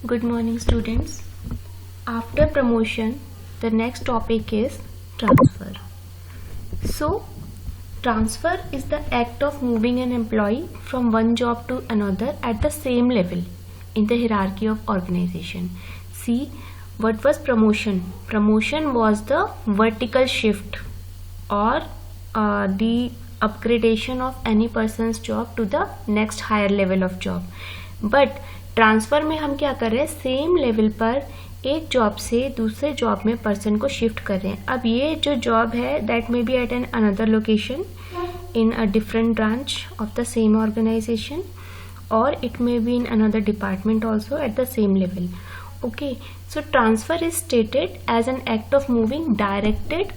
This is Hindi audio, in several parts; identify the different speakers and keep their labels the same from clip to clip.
Speaker 1: Good morning, students. After promotion, the next topic is transfer. So, transfer is the act of moving an employee from one job to another at the same level in the hierarchy of organization. See, what was promotion? Promotion was the vertical shift or the upgradation of any person's job to the next higher level of job. But transfer में हम क्या कर रहे हैं, सेम लेवल पर एक जॉब से दूसरे जॉब में पर्सन को शिफ्ट कर रहे हैं. अब ये जो जॉब है that may be at an another location in a different branch of the same organisation और it may be in another department also at the same level. Okay, so transfer is stated as an act of moving directed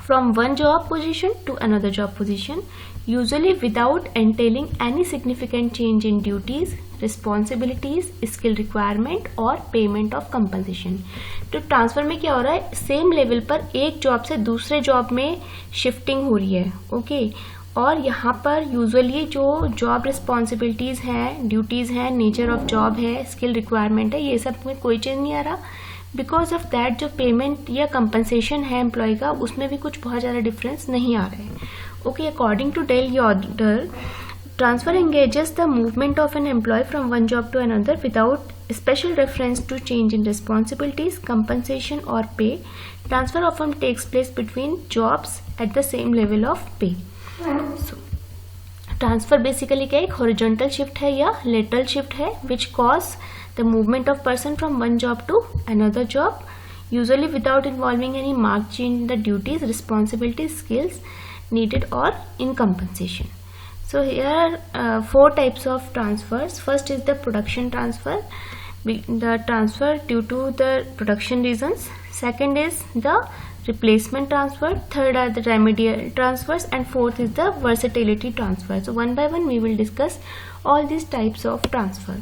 Speaker 1: from one job position to another job position, usually without entailing any significant change in duties, responsibilities, skill requirement और payment of compensation. तो ट्रांसफर में क्या हो रहा है, सेम लेवल पर एक जॉब से दूसरे जॉब में शिफ्टिंग हो रही है. ओके और यहाँ पर यूजुअली जो जॉब रिस्पॉन्सिबिलिटीज़ हैं, ड्यूटीज़ हैं, नेचर ऑफ जॉब है, स्किल रिक्वायरमेंट है, ये सब में कोई चेंज नहीं आ रहा. बिकॉज ऑफ दैट जो पेमेंट या कंपनसेशन है एम्प्लॉय का, उसमें भी कुछ बहुत ज़्यादा डिफरेंस नहीं आ रहा है. Okay, according to Dale Yoder, transfer engages the movement of an employee from one job to another without special reference to change in responsibilities, compensation or pay. Transfer often takes place between jobs at the same level of pay. So, transfer basically क्या एक हॉरिजॉन्टल शिफ्ट है या लेटरल शिफ्ट है which cause the movement of person from one job to another job, usually without involving any mark change in the duties, responsibilities, skills needed or in compensation. So here four types of transfers. First is the production transfer, the transfer due to the production reasons. Second is the replacement transfer. Third are the remedial transfers, and fourth is the versatility transfer. So one by one we will discuss all these types of transfer.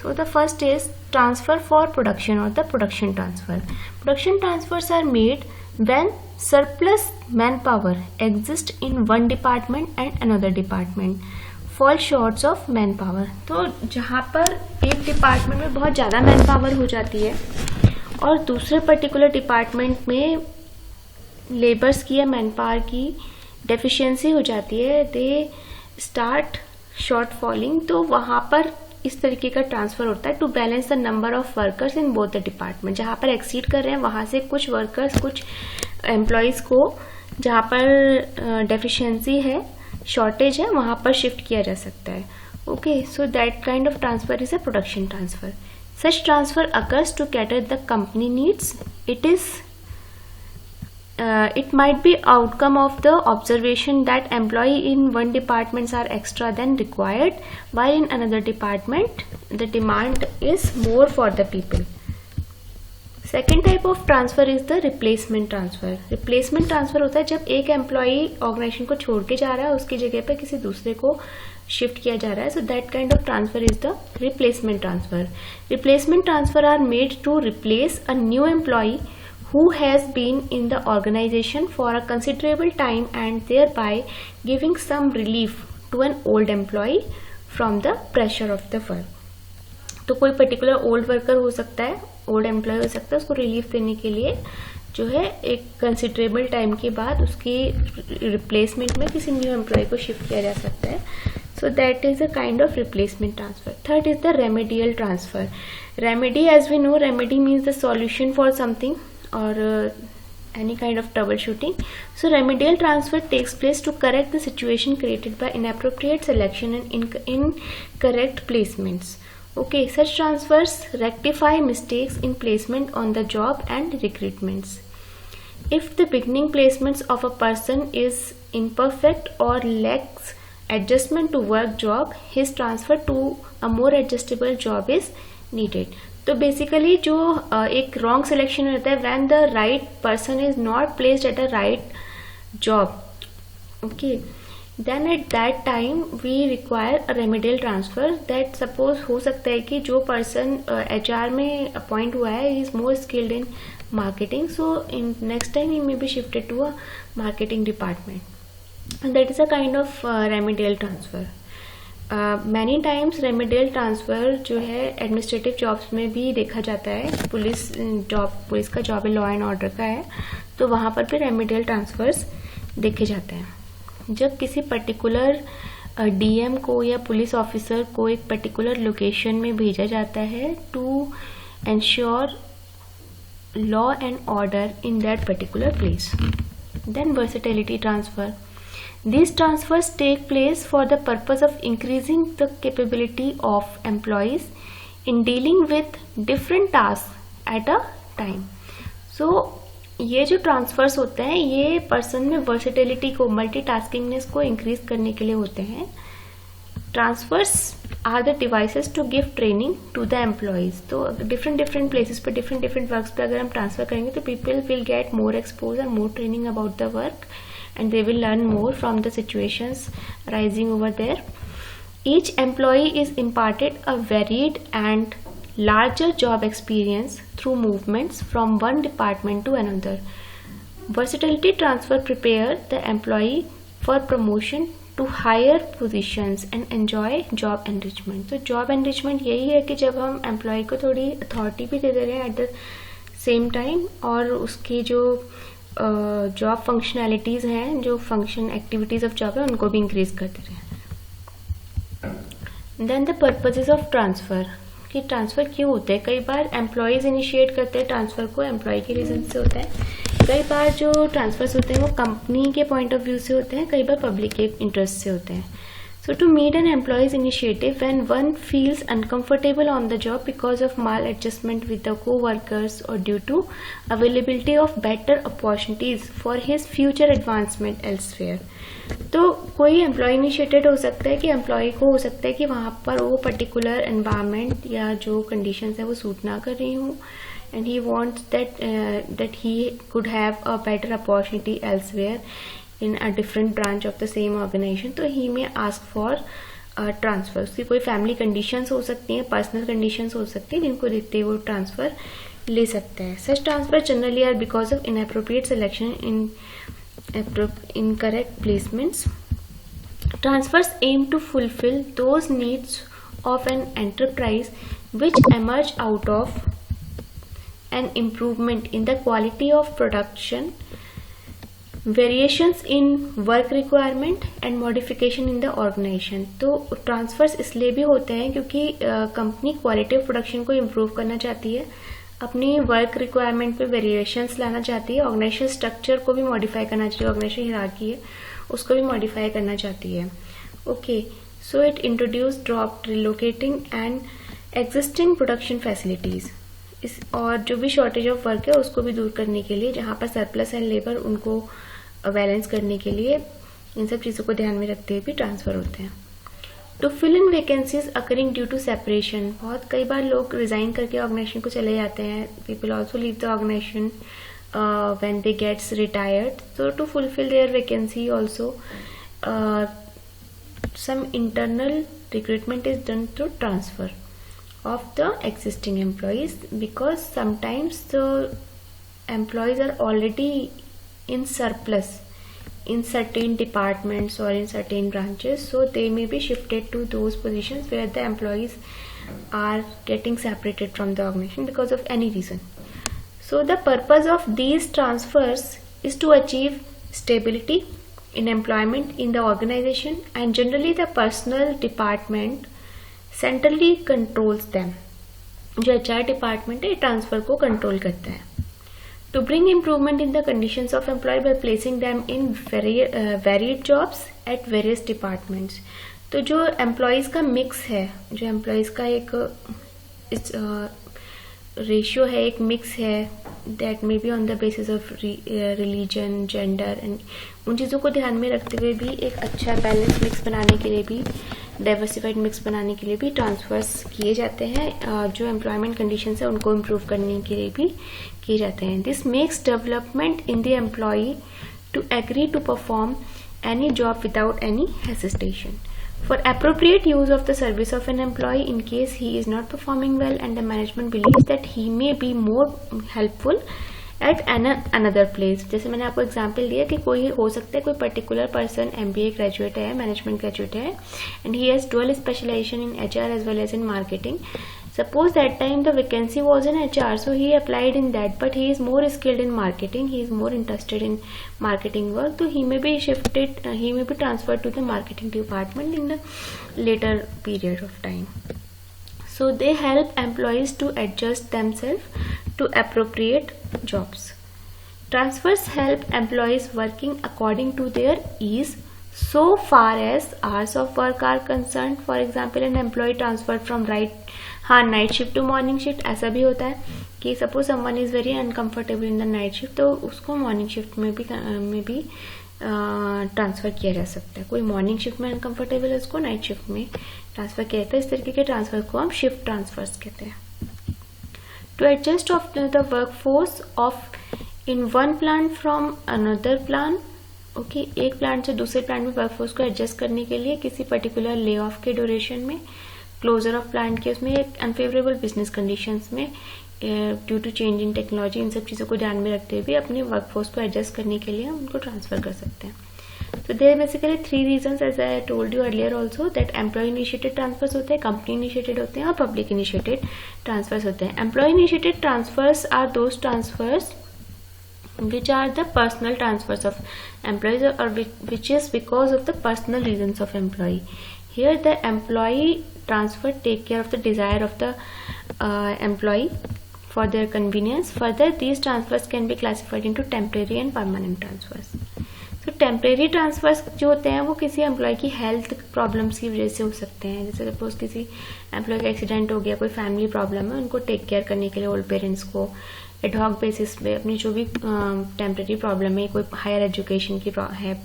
Speaker 1: So the first is transfer for production or the production transfer. Production transfers are made when surplus manpower exists in one department and another department fall short of manpower. तो जहाँ पर एक डिपार्टमेंट में बहुत ज़्यादा मैन पावर हो जाती है और दूसरे पर्टिकुलर डिपार्टमेंट में लेबर्स की या मैन पावर की डेफिशिएंसी हो जाती है, दे स्टार्ट शॉर्ट फॉलिंग, तो वहाँ पर इस तरीके का ट्रांसफर होता है to balance the number of workers in both the department. जहाँ पर एक्सीड कर रहे हैं वहाँ से कुछ वर्कर्स, कुछ एम्प्लॉयज़ को जहाँ पर डेफिशिएंसी है, शॉर्टेज है, वहाँ पर शिफ्ट किया जा सकता है. Okay, so that kind of transfer is a production transfer. Such transfer occurs to cater the company needs. It might be outcome of the observation that employee in one departments are extra than required, while in another department the demand is more for the people. Second type of transfer is the replacement transfer. Replacement transfer होता है जब एक employee organization को छोड़ के जा रहा है, उसकी जगह पे किसी दूसरे को शिफ्ट किया जा रहा है. So that kind of transfer is the replacement transfer. Replacement transfer are made to replace a new employee who has been in the organization for a considerable time and thereby giving some relief to an old employee from the pressure of the work. तो कोई पर्टिकुलर ओल्ड वर्कर हो सकता है, ओल्ड एम्प्लॉय हो सकता है, उसको रिलीफ देने के लिए जो है एक कंसिडरेबल टाइम के बाद उसकी रिप्लेसमेंट में किसी न्यू एम्प्लॉय को शिफ्ट किया जा सकता है. So that is a kind of replacement transfer. Third is the remedial transfer. Remedy, as we know, remedy means the solution for something or any kind of troubleshooting. So remedial transfer takes place to correct the situation created by inappropriate selection and incorrect placements. Okay, such transfers rectify mistakes in placement on the job and recruitments. If the beginning placements of a person is imperfect or lacks adjustment to work job, his transfer to a more adjustable job is needed. तो बेसिकली जो एक रॉन्ग सिलेक्शन रहता है when the right person is not placed at a right job, okay, then at that time we require a remedial transfer. That suppose हो सकता है कि जो पर्सन HR में अपॉइंट हुआ है is more skilled in marketing, so in next time he may be shifted to a marketing department. That is a kind of remedial transfer. Many times remedial transfer जो है एडमिनिस्ट्रेटिव जॉब्स में भी देखा जाता है. पुलिस का जॉब है, लॉ एंड ऑर्डर का है, तो वहाँ पर भी रेमेडियल ट्रांसफ़र्स देखे जाते हैं. जब किसी पर्टिकुलर डीएम को या पुलिस ऑफिसर को एक पर्टिकुलर लोकेशन में भेजा जाता है to ensure law and order in that particular place. Then versatility transfer. These transfers take place for the purpose of increasing the capability of employees in dealing with different tasks at a time. So ये जो ट्रांसफर्स होते हैं ये पर्सन में वर्सेटिलिटी को, मल्टीटास्किंगनेस को इंक्रीज करने के लिए होते हैं. Transfers are the devices to give training to the employees. तो डिफरेंट प्लेसेस पे डिफरेंट वर्क्स पे अगर हम ट्रांसफर करेंगे तो people will get more expose and more training about the work and they will learn more from the situations arising over there. Each employee is imparted a varied and larger job experience through movements from one department to another. Versatility transfer prepare the employee for promotion to higher positions and enjoy job enrichment. तो job enrichment यही है कि जब हम employee को थोड़ी authority भी दे दे रहे हैं at the same time और उसकी जो जॉब फंक्शनैलिटीज़ हैं, जो फंक्शन एक्टिविटीज़ ऑफ जॉब है उनको भी इंक्रीज करते रहे. Then the purposes of transfer, कि ट्रांसफ़र क्यों होते हैं. कई बार एम्प्लॉयज़ इनिशिएट करते हैं ट्रांसफ़र को, एम्प्लॉय के रीज़न से होता है. कई बार जो ट्रांसफ़र्स होते हैं वो कंपनी के पॉइंट ऑफ व्यू से होते हैं, कई बार पब्लिक के इंटरेस्ट से होते हैं. So to meet an employee's initiative when one feels uncomfortable on the job because of maladjustment with the co-workers or due to availability of better opportunities for his future advancement elsewhere. तो कोई एम्प्लॉय इनिशिएटेड हो सकता है कि एम्प्लॉय को हो सकता है कि वहाँ पर वो पर्टिकुलर एनवायरनमेंट या जो कंडीशंस है वो सूट ना कर रही हूँ and he wants that he could have a better opportunity elsewhere in a different branch of the same organization. तो he may ask for transfer. उसकी कोई फैमिली कंडीशंस हो सकती हैं, पर्सनल कंडीशंस हो सकती हैं जिनको देखते हुए वो ट्रांसफर ले सकते हैं. Such transfer generally are because of inappropriate selection in incorrect placements. Transfers aim to fulfill those needs of an enterprise which emerge out of an improvement in the quality of production, variations in work requirement and modification in the organisation. तो ट्रांसफर्स इसलिए भी होते हैं क्योंकि कंपनी क्वालिटी ऑफ प्रोडक्शन को इम्प्रूव करना चाहती है, अपनी वर्क रिक्वायरमेंट पे वेरिएशंस लाना चाहती है, ऑर्गेनाइजेशन स्ट्रक्चर को भी मॉडिफाई करना चाहिए, ऑर्गेनाइजेशन हियरार्की है उसको भी मॉडिफाई करना चाहती है. Okay, so it introduce drop relocating and existing production facilities. इस और जो भी शॉर्टेज ऑफ वर्क है उसको भी दूर करने के लिए, जहाँ पर सरप्लस एंड लेबर उनको बैलेंस करने के लिए इन सब चीज़ों को ध्यान में रखते हुए भी ट्रांसफ़र होते हैं. To fill in vacancies occurring due to separation. बहुत कई बार लोग रिजाइन करके ऑर्गेनाइजेशन को चले जाते हैं. People also leave the organisation when they gets retired. So to fulfil their vacancy also some internal recruitment is done through transfer of the existing employees, because sometimes the employees are already in surplus in certain departments or in certain branches, so they may be shifted to those positions where the employees are getting separated from the organization because of any reason. So the purpose of these transfers is to achieve stability in employment in the organization, and generally the personnel department centrally controls them. जो HR डिपार्टमेंट है ट्रांसफर को कंट्रोल करता है. To bring improvement in the conditions of employ by placing them in varied jobs at various departments. तो जो एम्प्लॉयज का मिक्स है, जो एम्प्लॉयज का एक रेशियो है, एक मिक्स है, that may be on the basis of religion, gender and उन चीज़ों को ध्यान में रखते हुए भी एक अच्छा बैलेंस मिक्स बनाने के लिए भी, डाइवर्सिफाइड मिक्स बनाने के लिए भी ट्रांसफर्स किए जाते हैं. जो एम्प्लॉयमेंट कंडीशंस है उनको इम्प्रूव करने के लिए भी किए जाते हैं. This makes development in the employee to agree to perform any job without any hesitation. For appropriate use of the service of an employee in case he is not performing well and the management believes that he may be more helpful at another place. जैसे मैंने आपको एग्जांपल दिया कि कोई हो सकता है कोई पर्टिकुलर पर्सन MBA ग्रेजुएट है, मैनेजमेंट ग्रेजुएट है, and he has dual specialisation in HR as well as in marketing. Suppose that time the vacancy was in HR, so he applied in that, but he is more skilled in marketing, he is more interested in marketing work, so he may be shifted, he may be transferred to the marketing department in the later period of time. So they help employees to adjust themselves to appropriate jobs. Transfers help employees working according to their ease so far as hours of work are concerned. For example, an employee transferred from night shift to morning shift. ऐसा भी होता है कि suppose someone is very uncomfortable in the night shift, तो उसको मॉर्निंग शिफ्ट में भी ट्रांसफर किया जा सकता है. कोई मॉर्निंग शिफ्ट में अनकंफर्टेबल है, उसको नाइट शिफ्ट में ट्रांसफर किया जाता है. इस तरीके के ट्रांसफर को हम शिफ्ट ट्रांसफर्स कहते हैं. To adjust of the work force of in one plant from another plant. Okay, एक प्लांट से दूसरे प्लांट में वर्क फोर्स को एडजस्ट करने के लिए किसी पर्टिकुलर ले ऑफ के ड्यूरेशन में, क्लोजर ऑफ प्लांट के उसमें, अनफेवरेबल बिजनेस कंडीशंस में, due to change in technology, इन सब चीज़ों को ध्यान में रखते हुए अपने वर्कफोर्स को एडजस्ट करने के लिए हम उनको ट्रांसफर कर सकते हैं. तो there basically 3 reasons, as I told you earlier also, that employ initiated transfers होते हैं, कंपनी इनिशिएटेड होते हैं और पब्लिक इनिशिएटेड ट्रांसफर्स होते हैं. Employ initiated transfers are those transfers which are the personal transfers of employees or which is because of the personal reasons of employee. Here the employee transfer take care of the desire of the employee for their convenience. Further, these transfers can be classified into temporary and permanent transfers. So temporary transfers जो होते हैं वो किसी एम्प्लॉय की हेल्थ प्रॉब्लम्स की वजह से हो सकते हैं. जैसे सपोज किसी एम्प्लॉय का एक्सीडेंट हो गया, कोई फैमिली प्रॉब्लम है, उनको टेक केयर करने के लिए ओल्ड पेरेंट्स को एडहॉक बेसिस पे अपनी जो भी टेम्परेरी प्रॉब्लम है, कोई हायर एजुकेशन की है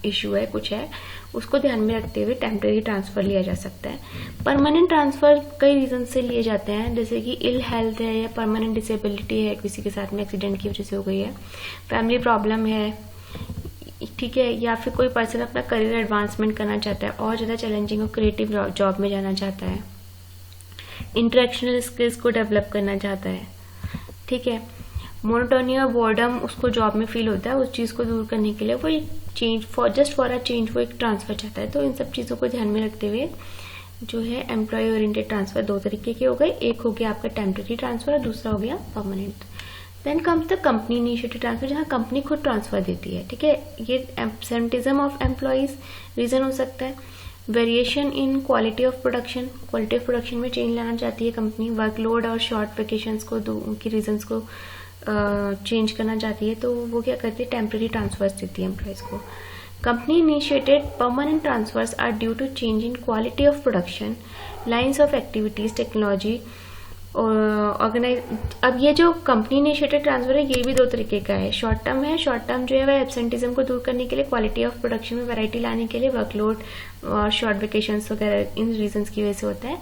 Speaker 1: इशू है, कुछ है, उसको ध्यान में रखते हुए टेम्परेरी ट्रांसफर लिया जा सकता है. परमानेंट ट्रांसफर कई रीजन से लिए जाते हैं, जैसे कि इल हेल्थ है या परमानेंट डिसेबिलिटी है, किसी के साथ में एक्सीडेंट की वजह से हो गई है, फैमिली प्रॉब्लम है, ठीक है, या फिर कोई पर्सन अपना करियर एडवांसमेंट करना चाहता है और ज़्यादा चैलेंजिंग और क्रिएटिव जॉब में जाना चाहता है, इंटरेक्शनल स्किल्स को डेवलप करना चाहता है, ठीक है, मोनोटोनी और बोर्डम उसको जॉब में फील होता है, उस चीज़ को दूर करने के लिए वो change just for a change वो एक ट्रांसफर चाहता है. तो इन सब चीज़ों को ध्यान में रखते हुए जो है एम्प्लॉय ओरिएंटेड ट्रांसफर 2 तरीके के हो गए. एक हो गया आपका टेम्परेरी ट्रांसफर और दूसरा हो गया permanent. Then comes the company initiated transfer, जहाँ कंपनी खुद ट्रांसफर देती है. ठीक है, ये एब्सेंटिज्म ऑफ एम्प्लॉयज रीजन हो सकता है. Variation in quality of production, quality of production में चेंज लाना चाहती है कंपनी. वर्कलोड और शॉर्ट वेकेशंस को की रीजंस को चेंज करना चाहती है, तो वो क्या करती है, टेम्परेरी ट्रांसफर्स देती है एम्प्लॉयज को. Company initiated permanent transfers are due to change in quality of production, lines of activities, technology organise. अब ये जो कंपनी इनिशिएटेड ट्रांसफर है ये भी 2 तरीके का है. शॉर्ट टर्म है, शॉर्ट टर्म जो है वह एब्सेंटिज्म को दूर करने के लिए, क्वालिटी ऑफ प्रोडक्शन में वैरायटी लाने के लिए, वर्कलोड और शॉर्ट वेकेशंस वगैरह इन रीजंस की वजह से होता है.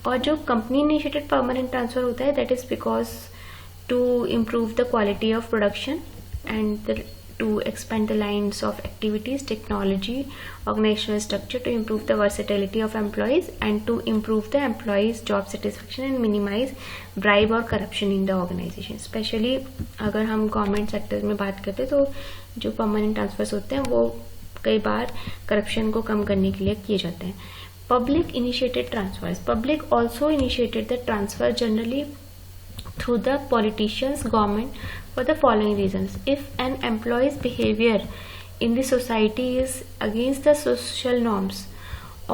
Speaker 1: और जो कंपनी इनिशिएटेड परमानेंट ट्रांसफर होता है that is because to improve the quality of production and to expand the lines of activities, technology, organizational structure, to improve the versatility of employees and to improve the employees job satisfaction and minimize bribe और corruption in the organization. Especially अगर हम गवर्नमेंट सेक्टर में बात करते हैं तो जो परमानेंट ट्रांसफर्स होते हैं वो कई बार करप्शन को कम करने के लिए किए जाते हैं. Public initiated transfers, public also initiated the transfer generally through the politicians, government, for the following reasons. If an employee's behavior in the society is against the social norms,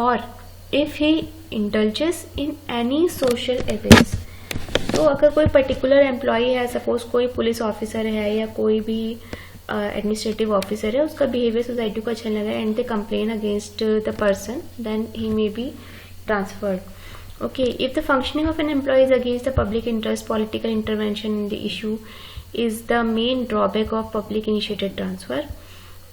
Speaker 1: or if he indulges in any social events, तो अगर कोई पर्टिकुलर एम्प्लॉई है, सपोज कोई पुलिस ऑफिसर है या कोई भी एडमिनिस्ट्रेटिव ऑफिसर है, उसका बिहेवियर सोसाइटी को अच्छा लगा and they complain against the person, then he may be transferred. Okay, if the functioning of an employee is against the public interest, political intervention in the issue is the main drawback of public initiated transfer.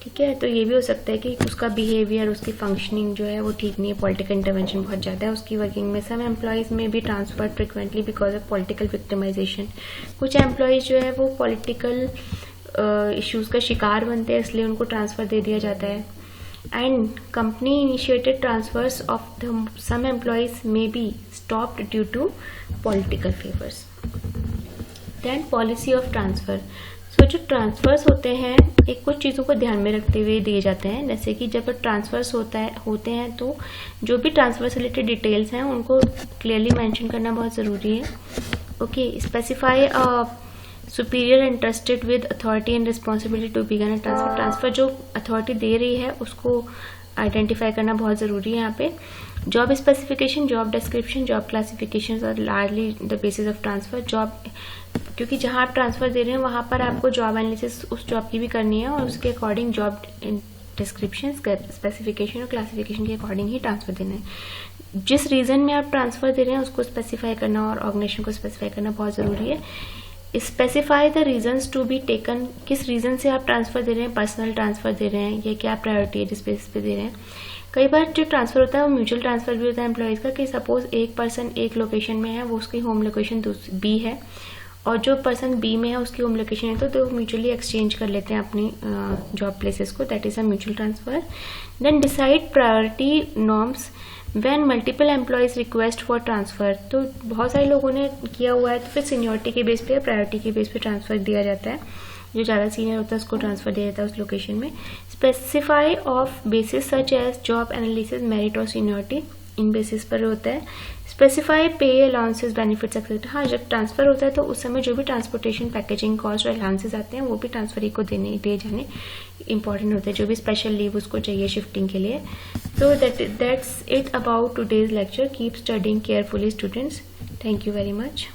Speaker 1: ठीक है, तो ये भी हो सकता है कि उसका बिहेवियर, उसकी फंक्शनिंग जो है वो ठीक नहीं है, पॉलिटिकल इंटरवेंशन बहुत ज़्यादा है उसकी वर्किंग में. सम एम्प्लॉयज़ में भी transfer frequently because of political victimisation. कुछ एम्प्लॉयज़ जो है वो पॉलिटिकल इश्यूज़ का शिकार बनते हैं, इसलिए उनको ट्रांसफर दे दिया जाता है. And company initiated transfers of some employees may be stopped due to political favors. Then policy of transfer. So जो ट्रांसफ़र्स होते हैं एक कुछ चीज़ों को ध्यान में रखते हुए दिए जाते हैं, जैसे कि जब ट्रांसफ़र्स होते हैं तो जो भी ट्रांसफ़र से रिलेटेड डिटेल्स हैं उनको क्लियरली मेंशन करना बहुत ज़रूरी है। Okay, specify superior interested with authority and responsibility to begin a transfer. Transfer जो अथॉरिटी दे रही है उसको आइडेंटिफाई करना बहुत ज़रूरी है यहाँ पे। Job specification, job description, job classification are largely the basis of transfer. Job, क्योंकि जहाँ आप ट्रांसफ़र दे रहे हैं वहाँ पर आपको जॉब एनालिसिस उस जॉब की भी करनी है और उसके अकॉर्डिंग जॉब डिस्क्रिप्शन, स्पेसिफिकेशन और क्लासिफिकेशन के अकॉर्डिंग ही ट्रांसफ़र देना है। जिस रीज़न में आप ट्रांसफ़र दे रहे हैं उसको स्पेसिफाई करना और ऑर्गेनाइजेशन को स्पेसिफाई करना बहुत ज़रूरी है। Specify the reasons to be taken, किस रीज़न से आप ट्रांसफ़र दे रहे हैं, पर्सनल ट्रांसफ़र दे रहे हैं या क्या प्रायोरिटी है जिस बेसिस पे दे रहे हैं। कई बार जो ट्रांसफ़र होता है वो म्यूचुअल ट्रांसफ़र भी होता है एम्प्लॉयज़ का, कि सपोज एक पर्सन एक लोकेशन में है, वो उसकी होम लोकेशन बी है और जो पर्सन बी में है उसकी होम लोकेशन है, तो म्यूचुअली एक्सचेंज कर लेते हैं अपनी जॉब प्लेसेस को, that is a mutual transfer. Then decide priority norms when multiple employees request for transfer. तो बहुत सारे लोगों ने किया हुआ है तो फिर सीनियरिटी के बेस पे या प्रायोरिटी के बेस पे ट्रांसफ़र दिया जाता है, जो ज़्यादा सीनियर होता है उसको ट्रांसफ़र दिया जाता है उस लोकेशन में। Specify of basis such as job analysis, merit और सीनियरिटी, इन बेसिस पर होता है। स्पेसिफाई पे, अलाउंसेस, बेनिफिट्स एक्सेट्रा। हाँ, जब ट्रांसफ़र होता है तो उस समय जो भी ट्रांसपोर्टेशन, पैकेजिंग कॉस्ट और अलाउंसेस आते हैं वो भी ट्रांसफरी को दिए जाने इंपॉर्टेंट होते हैं, जो भी स्पेशल लीव उसको चाहिए शिफ्टिंग के लिए। So that's it about today's lecture. Keep studying carefully, students. Thank you very much.